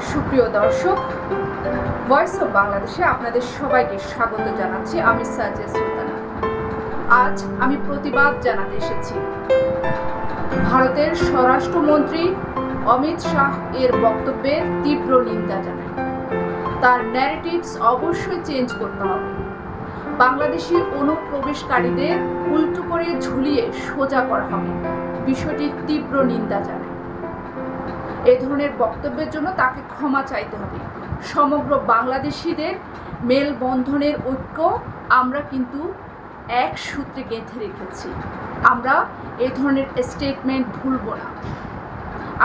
সুপ্রিয় দর্শক, voice of বাংলাদেশে আপনাদের সবাইকে স্বাগত জানাচ্ছি। আমি সাজিয়া সুলতানা। আজ আমি প্রতিবাদ জানাতে এসেছি ভারতের স্বরাষ্ট্রমন্ত্রী অমিত শাহ এর বক্তব্যের তীব্র নিন্দা জানাই। তার ন্যারেটিভস অবশ্যই চেঞ্জ করতে হবে। বাংলাদেশি অনুপ্রবেশকারীদের উল্টো করে ঝুলিয়ে সোজা করা হবে, বিষয়টির তীব্র নিন্দা জানাই। এ ধরনের বক্তব্যের জন্য তাকে ক্ষমা চাইতে হবে। সমগ্র বাংলাদেশিদের মেলবন্ধনের ঐক্য আমরা কিন্তু এক সূত্রে গেঁথে রেখেছি। আমরা এ ধরনের স্টেটমেন্ট ভুলব না।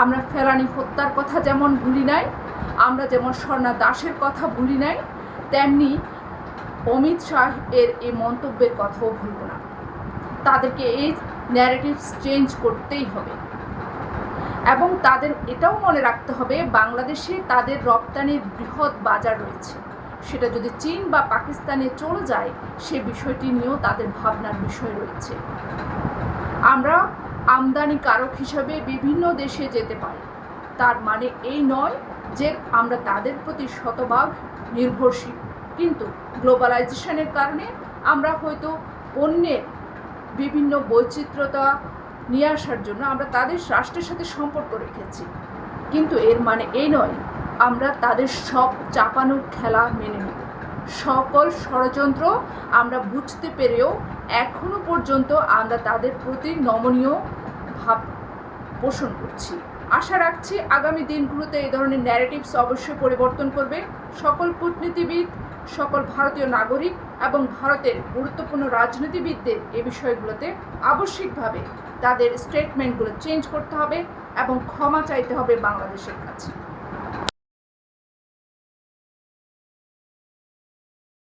আমরা ফেলানি হত্যার কথা যেমন ভুলি নাই, আমরা যেমন স্বর্ণা দাসের কথা ভুলি নাই, তেমনি অমিত শাহ এর এই মন্তব্যের কথাও ভুলব না। তাদেরকে এই ন্যারেটিভস চেঞ্জ করতেই হবে এবং তাদের এটাও মনে রাখতে হবে বাংলাদেশে তাদের রপ্তানির বৃহৎ বাজার রয়েছে। সেটা যদি চীন বা পাকিস্তানে চলে যায়, সে বিষয়টি নিয়েও তাদের ভাবনার বিষয় রয়েছে। আমরা আমদানিকারক হিসাবে বিভিন্ন দেশে যেতে পারি, তার মানে এই নয় যে আমরা তাদের প্রতি শতভাগ নির্ভরশীল। কিন্তু গ্লোবালাইজেশনের কারণে আমরা হয়তো পণ্যের বিভিন্ন বৈচিত্র্যতা নিয়ে আসার জন্য আমরা তাদের রাষ্ট্রের সাথে সম্পর্ক রেখেছি, কিন্তু এর মানে এই নয় আমরা তাদের সব চাপানোর খেলা মেনে নেব। সকল ষড়যন্ত্র আমরা বুঝতে পেরেও এখনো পর্যন্ত আমরা তাদের প্রতি নমনীয় ভাব পোষণ করছি। আশা রাখছি আগামী দিনগুলোতে এই ধরনের ন্যারেটিভস অবশ্যই পরিবর্তন করবে। সকল কূটনীতিবিদ, সকল ভারতীয় নাগরিক এবং ভারতের গুরুত্বপূর্ণ রাজনীতিবিদদের এ বিষয়গুলোতে আবশ্যিকভাবে তাদের স্টেটমেন্টগুলো চেঞ্জ করতে হবে এবং ক্ষমা চাইতে হবে বাংলাদেশের কাছে।